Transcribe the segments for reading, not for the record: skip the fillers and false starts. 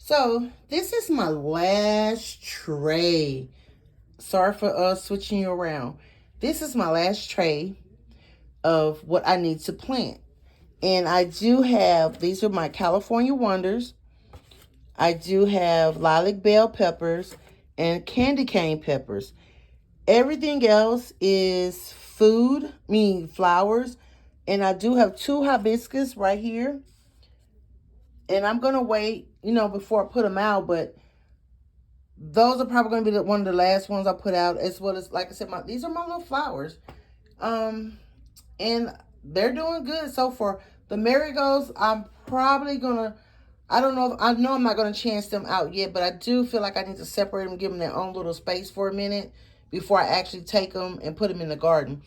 So this is my last tray. Sorry for switching you around. This is my last tray of what I need to plant. And I do have, these are my California Wonders. I do have lilac bell peppers and candy cane peppers. Everything else is food, meaning flowers. And I do have 2 hibiscus right here. And I'm going to wait, before I put them out. But those are probably going to be one of the last ones I put out. As well as, like I said, these are my little flowers. And they're doing good so far. The marigolds, I'm probably going to, I know I'm not going to chance them out yet, but I do feel like I need to separate them, give them their own little space for a minute before I actually take them and put them in the garden.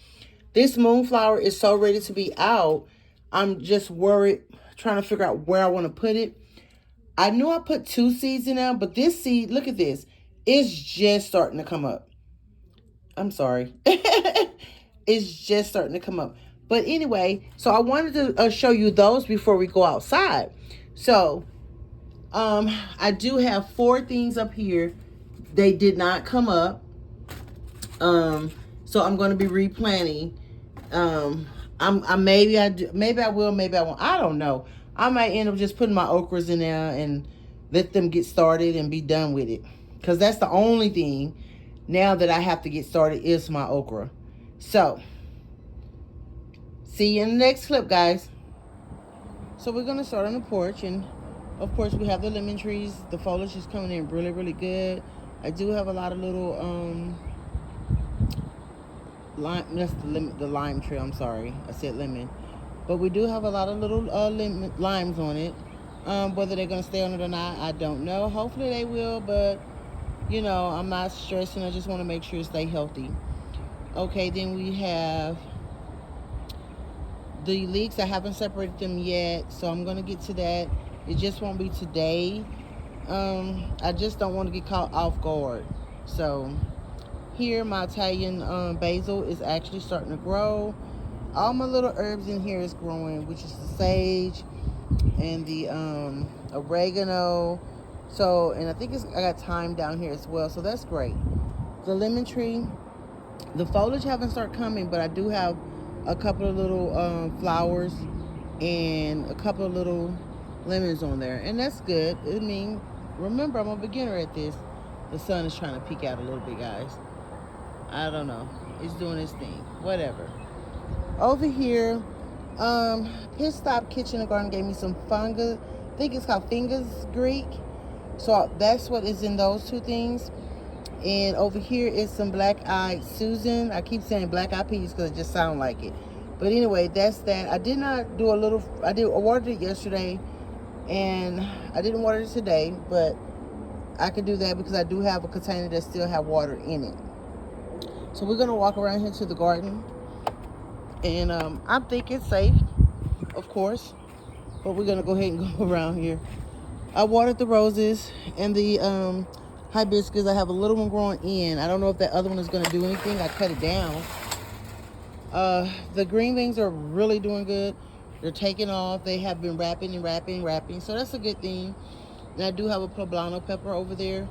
This moonflower is so ready to be out. I'm just worried, trying to figure out where I want to put it. I knew I put 2 seeds in there, but this seed, look at this. It's just starting to come up. I'm sorry. It's just starting to come up. But anyway, so I wanted to show you those before we go outside. So, I do have 4 things up here. They did not come up. So I'm going to be replanting. Maybe I will, maybe I won't. I don't know. I might end up just putting my okras in there and let them get started and be done with it. Because that's the only thing now that I have to get started is my okra. So, see you in the next clip, guys. So we're going to start on the porch. And, of course, we have the lemon trees. The foliage is coming in really, really good. I do have a lot of little lime. That's the lime tree. I'm sorry. I said lemon. But we do have a lot of little limes on it. Whether they're going to stay on it or not, I don't know. Hopefully they will, but, I'm not stressing. I just want to make sure it stay healthy. Okay, then we have the leeks. I haven't separated them yet, so I'm going to get to that. It just won't be today. I just don't want to get caught off guard. So here, my Italian basil is actually starting to grow. All my little herbs in here is growing, which is the sage and the oregano. So, and I think I got thyme down here as well. So that's great. The lemon tree, the foliage haven't started coming, but I do have a couple of little flowers and a couple of little lemons on there. And that's good. I mean, remember, I'm a beginner at this. The sun is trying to peek out a little bit, guys. I don't know. It's doing its thing. Whatever. Over here, Pit Stop Kitchen and Garden gave me some fungus. I think it's called Fingers Greek. So that's what is in those 2 things. And over here is some black-eyed Susan. I keep saying black-eyed peas because it just sounds like it. But anyway, that's that. I did not do I watered it yesterday. And I didn't water it today. But I could do that because I do have a container that still have water in it. So we're going to walk around here to the garden. And I think it's safe, of course. But we're going to go ahead and go around here. I watered the roses and the hibiscus. I have a little one growing in. I don't know if that other one is going to do anything. I cut it down. The green beans are really doing good. They're taking off. They have been wrapping. So that's a good thing. And I do have a poblano pepper over there.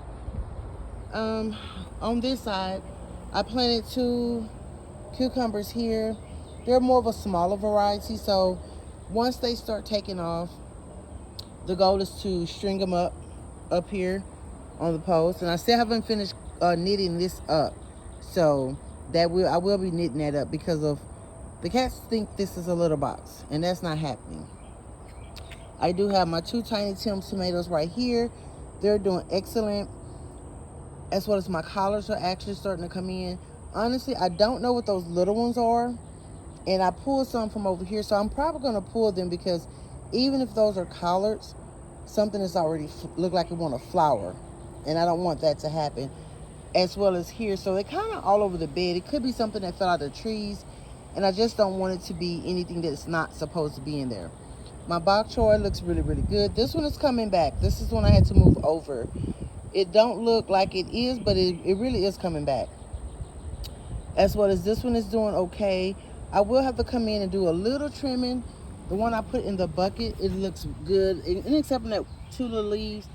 On this side, I planted 2 cucumbers here. They're more of a smaller variety. So once they start taking off, the goal is to string them up here on the post. And I still haven't finished knitting this up. So I will be knitting that up because of the cats think this is a little box. And that's not happening. I do have my 2 Tiny Tim's tomatoes right here. They're doing excellent. As well as my collards are actually starting to come in. Honestly, I don't know what those little ones are. And I pulled some from over here. So I'm probably going to pull them because even if those are collards, something is already look like it want to flower. And I don't want that to happen. As well as here. So they're kind of all over the bed. It could be something that fell out of the trees. And I just don't want it to be anything that's not supposed to be in there. My Bok Choy looks really, really good. This one is coming back. This is one I had to move over. It don't look like it is, but it really is coming back. As well as this one is doing okay. I will have to come in and do a little trimming. The one I put in the bucket, it looks good. And except for that 2 little leaves,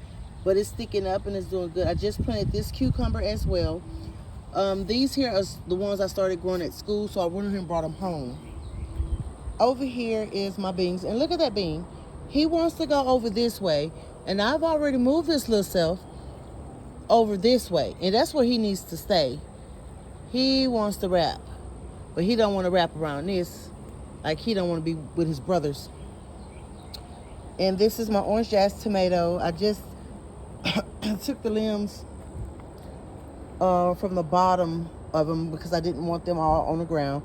but it's sticking up and it's doing good. I just planted this cucumber as well. These here are the ones I started growing at school, so I went ahead and brought them home. Over here is my beans, and look at that bean. He wants to go over this way, and I've already moved this little self over this way, and that's where he needs to stay. He wants to wrap, but he don't want to wrap around this, like he don't want to be with his brothers. And this is my orange jazz tomato. I just took the limbs from the bottom of them because I didn't want them all on the ground.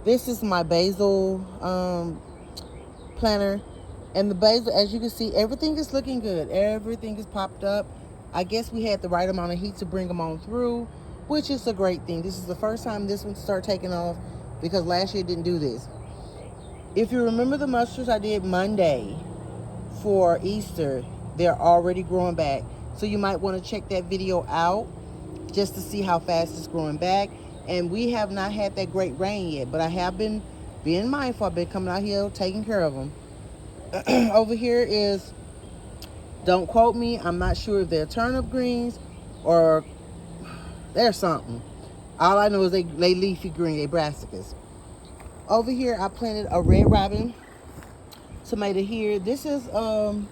This is my basil planter, and the basil, as you can see, everything is looking good. Everything is popped up. I guess we had the right amount of heat to bring them on through, which is a great thing. This is the first time this one started taking off because last year it didn't do this. If you remember the mustards I did Monday for Easter, they're already growing back. So you might want to check that video out just to see how fast it's growing back. And we have not had that great rain yet, but I have been being mindful. I've been coming out here taking care of them. Over here is, don't quote me, I'm not sure if they're turnip greens or they're something. All I know is they leafy green, they brassicas. Over here I planted a red robin tomato here. This is one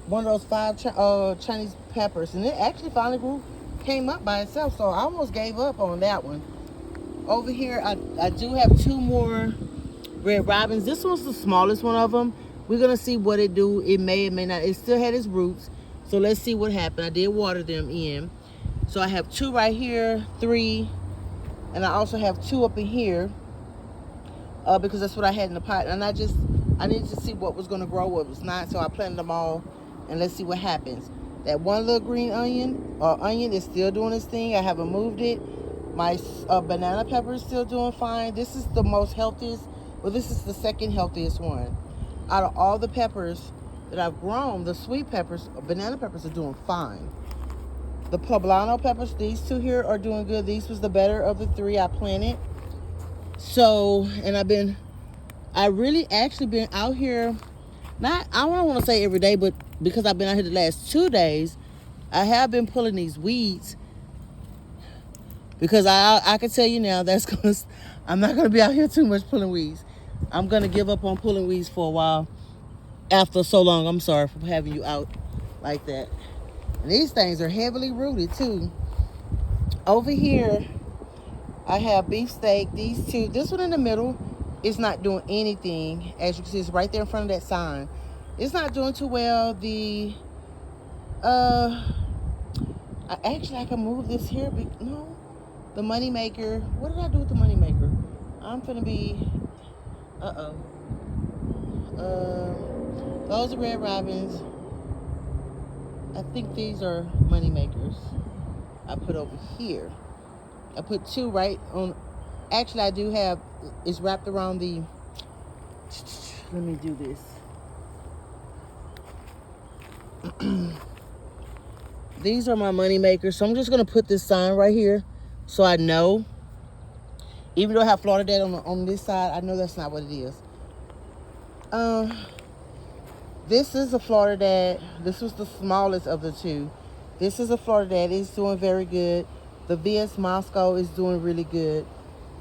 of those 5 Chinese peppers, and it actually finally came up by itself, so I almost gave up on that one. Over here I do have 2 more red robins. This one's the smallest one of them. We're gonna see what it do. It may or may not. It still had its roots, so let's see what happened. I did water them in, so I have 2 right here, 3, and I also have 2 up in here because that's what I had in the pot, and I needed to see what was gonna grow, what was not, so I planted them all, and let's see what happens. That one little green onion is still doing its thing. I haven't moved it. My banana pepper is still doing fine. This is the most healthiest. Well, this is the second healthiest one. Out of all the peppers that I've grown, the sweet peppers, banana peppers are doing fine. The poblano peppers, these 2 here are doing good. These was the better of the 3 I planted. So, and I really actually been out here, I don't want to say every day, but because I've been out here the last 2 days, I have been pulling these weeds. Because I can tell you now, I'm not gonna be out here too much pulling weeds. I'm gonna give up on pulling weeds for a while. After so long, I'm sorry for having you out like that. And these things are heavily rooted too. Over here, I have beefsteak. These 2, this one in the middle is not doing anything. As you can see, it's right there in front of that sign. It's not doing too well. Actually, I can move this here. No, the money maker. What did I do with the money maker? I'm gonna be. Those are red robins. I think these are money makers. I put over here. I put 2 right on. Actually, I do have. It's wrapped around the. Let me do this. These are my money makers, so I'm just gonna put this sign right here so I know. Even though I have Florida Dad on this side, I know that's not what it is. This is a Florida Dad. This was the smallest of the 2. This is a Florida Dad. It's doing very good. The VS Moscow is doing really good.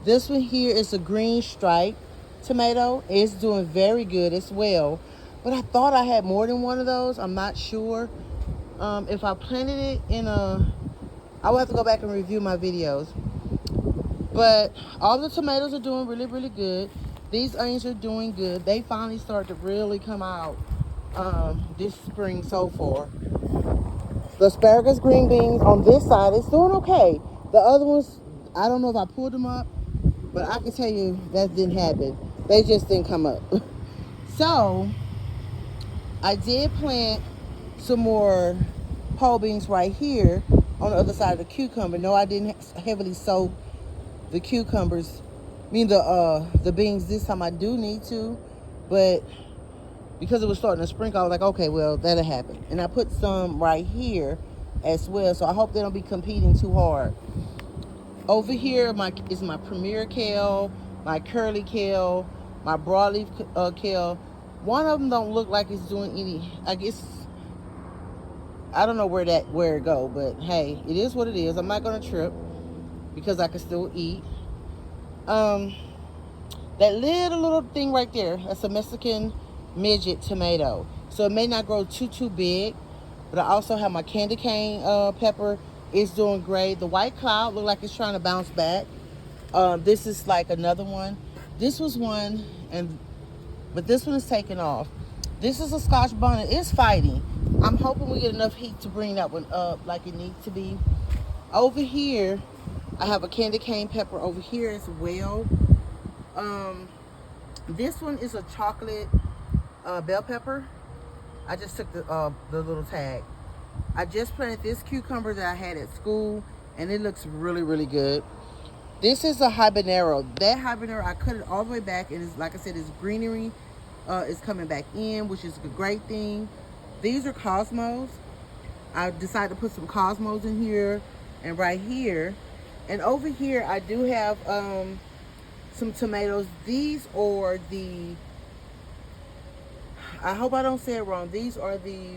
This one here is a green stripe tomato. It's doing very good as well. But I thought I had more than one of those. I'm not sure. If I planted it in I will have to go back and review my videos. But all the tomatoes are doing really, really good. These onions are doing good. They finally start to really come out this spring so far. The asparagus green beans on this side is doing okay. The other ones, I don't know if I pulled them up, but I can tell you that didn't happen. They just didn't come up. So I did plant some more pole beans right here on the other side of the cucumber. No, I didn't heavily soak the cucumbers. I mean the beans this time. I do need to, but because it was starting to sprinkle, I was like, okay, well, that'll happen. And I put some right here as well, so I hope they don't be competing too hard. Over here is my premier kale, my curly kale, my broadleaf kale. One of them don't look like it's doing any, I guess I don't know where it go, but hey, it is what it is. I'm not gonna trip because I can still eat. Um, that little thing right there, that's a Mexican midget tomato. So it may not grow too big, but I also have my candy cane pepper. It's doing great. The white cloud look like it's trying to bounce back. This is like another one. This was one, but this one is taking off. This is a Scotch bonnet. It's fighting. I'm hoping we get enough heat to bring that one up like it needs to be. Over here, I have a candy cane pepper over here as well. This one is a chocolate bell pepper. I just took the little tag. I just planted this cucumber that I had at school, and it looks really good. This is a habanero. That habanero, I cut it all the way back, and it's, like I said, it's greenery. It's coming back in, which is a great thing. These are cosmos. I decided to put some cosmos in here and right here. And over here, I do have some tomatoes. These are the, I hope I don't say it wrong. These are the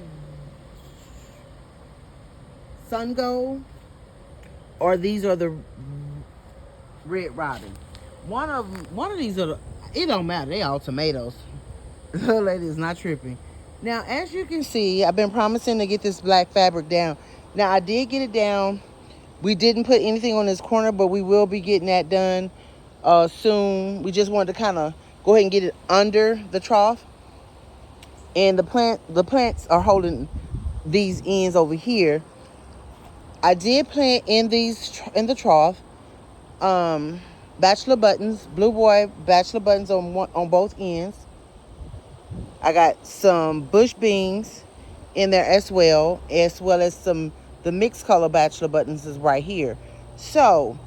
Sun Gold, or these are the Red Robin. One of these are, it don't matter. They all tomatoes. The lady is not tripping. Now, as you can see, I've been promising to get this black fabric down. Now, I did get it down. We didn't put anything on this corner, but we will be getting that done soon. We just wanted to kind of go ahead and get it under the trough. And the plants are holding these ends over here. I did plant in the trough bachelor buttons, Blue Boy bachelor buttons on both ends. I got some bush beans in there as well as the mixed color bachelor buttons is right here. So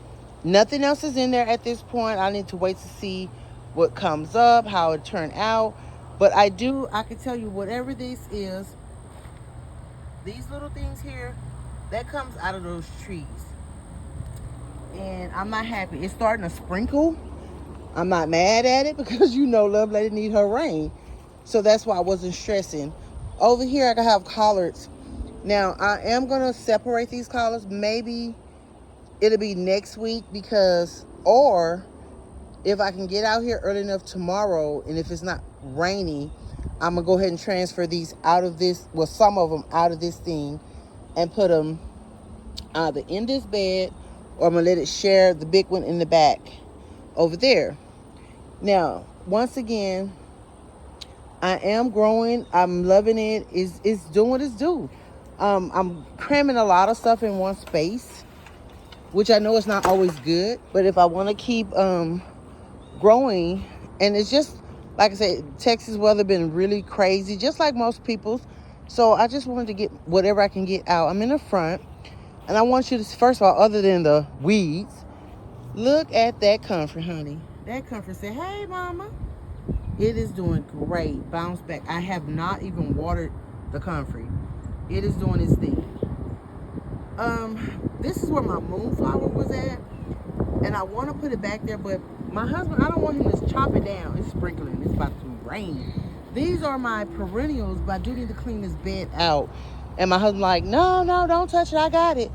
nothing else is in there at this point. I need to wait to see what comes up, how it turned out. But I can tell you, whatever this is, these little things here, that comes out of those trees. And I'm not happy. It's starting to sprinkle. I'm not mad at it because Love Lady need her rain. So that's why I wasn't stressing. Over here, I can have collards. Now, I am going to separate these collards. Maybe it'll be next week or if I can get out here early enough tomorrow, and if it's not rainy, I'm going to go ahead and transfer these out of this, well, some of them out of this thing, and put them either in this bed, or I'm going to let it share the big one in the back over there. Now, once again, I am growing. I'm loving it. It's doing what it's due. I'm cramming a lot of stuff in one space, which I know is not always good. But if I want to keep growing, and it's just, like I said, Texas weather been really crazy, just like most people's. So I just wanted to get whatever I can get out. I'm in the front, and I want you to, first of all, other than the weeds, look at that comfrey, honey. That comfrey said, hey, mama. It is doing great. Bounce back. I have not even watered the comfrey. It is doing its thing. This is where my moonflower was at, and I want to put it back there, but my husband, I don't want him to chop it down. It's sprinkling. It's about to rain. These are my perennials, but I do need to clean this bed out. And my husband like, no, don't touch it. I got it.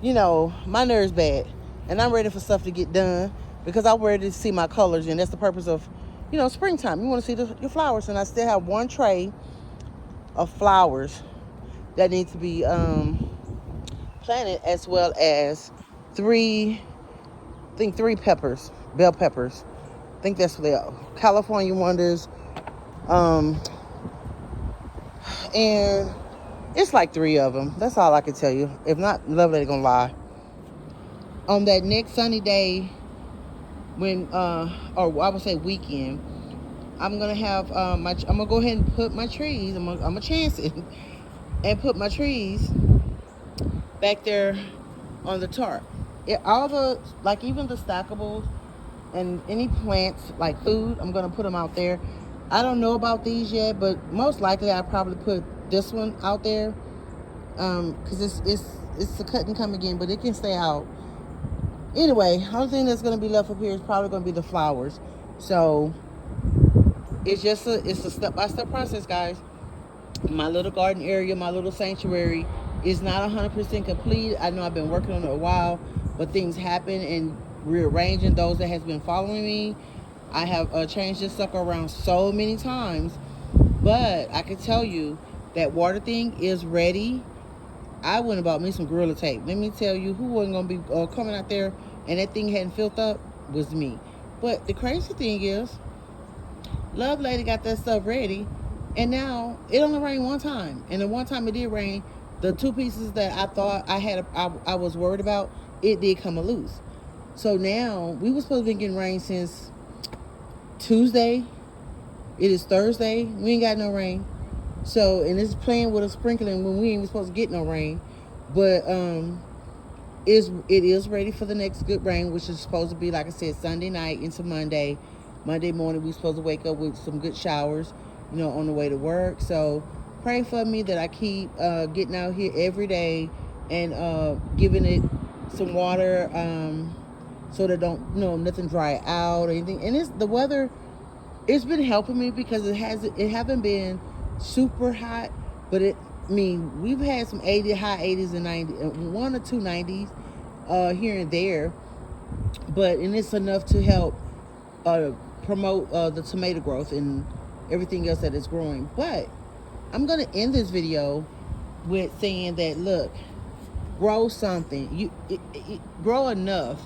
My nerves bad, and I'm ready for stuff to get done because I'm ready to see my colors, and that's the purpose of springtime. You want to see your flowers. And I still have one tray of flowers that need to be planted, as well as three peppers, bell peppers. I think that's what they are. California Wonders. And it's like 3 of them. That's all I can tell you. If not, Love Lady gonna lie. On that next sunny day, when or I would say weekend, I'm gonna have I'm gonna go ahead and put my trees. I'm gonna chance it and put my trees back there on the tarp. All the, like, even the stackables and any plants like food, I'm gonna put them out there. I don't know about these yet, but most likely I'll probably put this one out there because it's a cut and come again, but it can stay out. Anyway, only thing that's going to be left up here is probably going to be the flowers. So it's a step-by-step process, guys. My little garden area, my little sanctuary It's not 100% complete. I know I've been working on it a while, but things happen, and rearranging those that has been following me, I have changed this sucker around so many times. But I can tell you that water thing is ready. I went and bought me some Gorilla Tape. Let me tell you, who wasn't going to be coming out there and that thing hadn't filled up was me. But the crazy thing is, Love Lady got that stuff ready, and now it only rained one time. And the one time it did rain, the 2 pieces that I thought I was worried about, it did come loose. So now, we were supposed to be getting rain since Tuesday. It is Thursday. We ain't got no rain. So, and it's playing with a sprinkling when we ain't even supposed to get no rain. But it is ready for the next good rain, which is supposed to be, like I said, Sunday night into Monday. Monday morning, we're supposed to wake up with some good showers, on the way to work. So pray for me that I keep getting out here every day and giving it some water, so that don't, nothing dry out or anything. And the weather, it's been helping me because it haven't been super hot, but we've had some high 80s and 90s, 1 or 2 90s here and there, and it's enough to help promote the tomato growth and everything else that is growing. But I'm gonna end this video with saying that, look, grow something. Grow enough,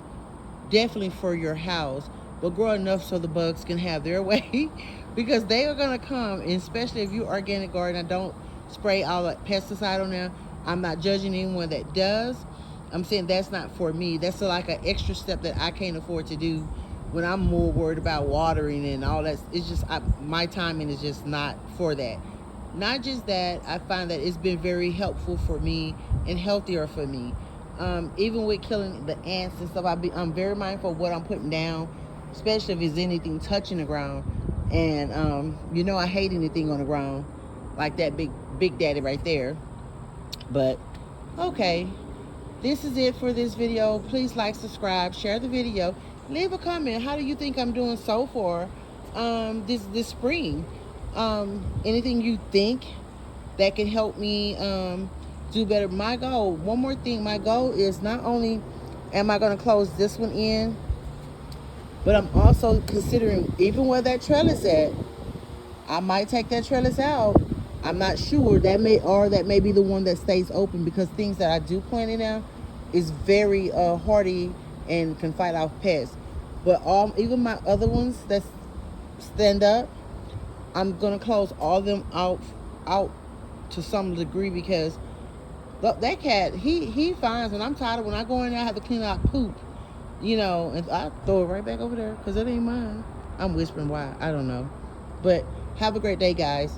definitely for your house, but grow enough so the bugs can have their way, because they are gonna come. And especially if you're organic garden, I don't spray all that pesticide on there. I'm not judging anyone that does. I'm saying that's not for me. That's like an extra step that I can't afford to do when I'm more worried about watering and all that. It's just my timing is just not for that. Not just that, I find that it's been very helpful for me and healthier for me. Even with killing the ants and stuff, I'm very mindful of what I'm putting down, especially if it's anything touching the ground. And I hate anything on the ground, like that big daddy right there. But okay, this is it for this video. Please like, subscribe, share the video, leave a comment. How do you think I'm doing so far this spring? Anything you think that can help me do better? My goal, one more thing, my goal is not only am I going to close this one in, but I'm also considering, even where that trellis at, I might take that trellis out. I'm not sure. That may be the one that stays open, because things that I do plant in there is very hardy and can fight off pests. But even my other ones that stand up, I'm gonna close all of them out to some degree, because that cat, he finds when I'm tired. When I go in there, I have to clean out poop, and I throw it right back over there because it ain't mine. I'm whispering why, I don't know. But have a great day, guys.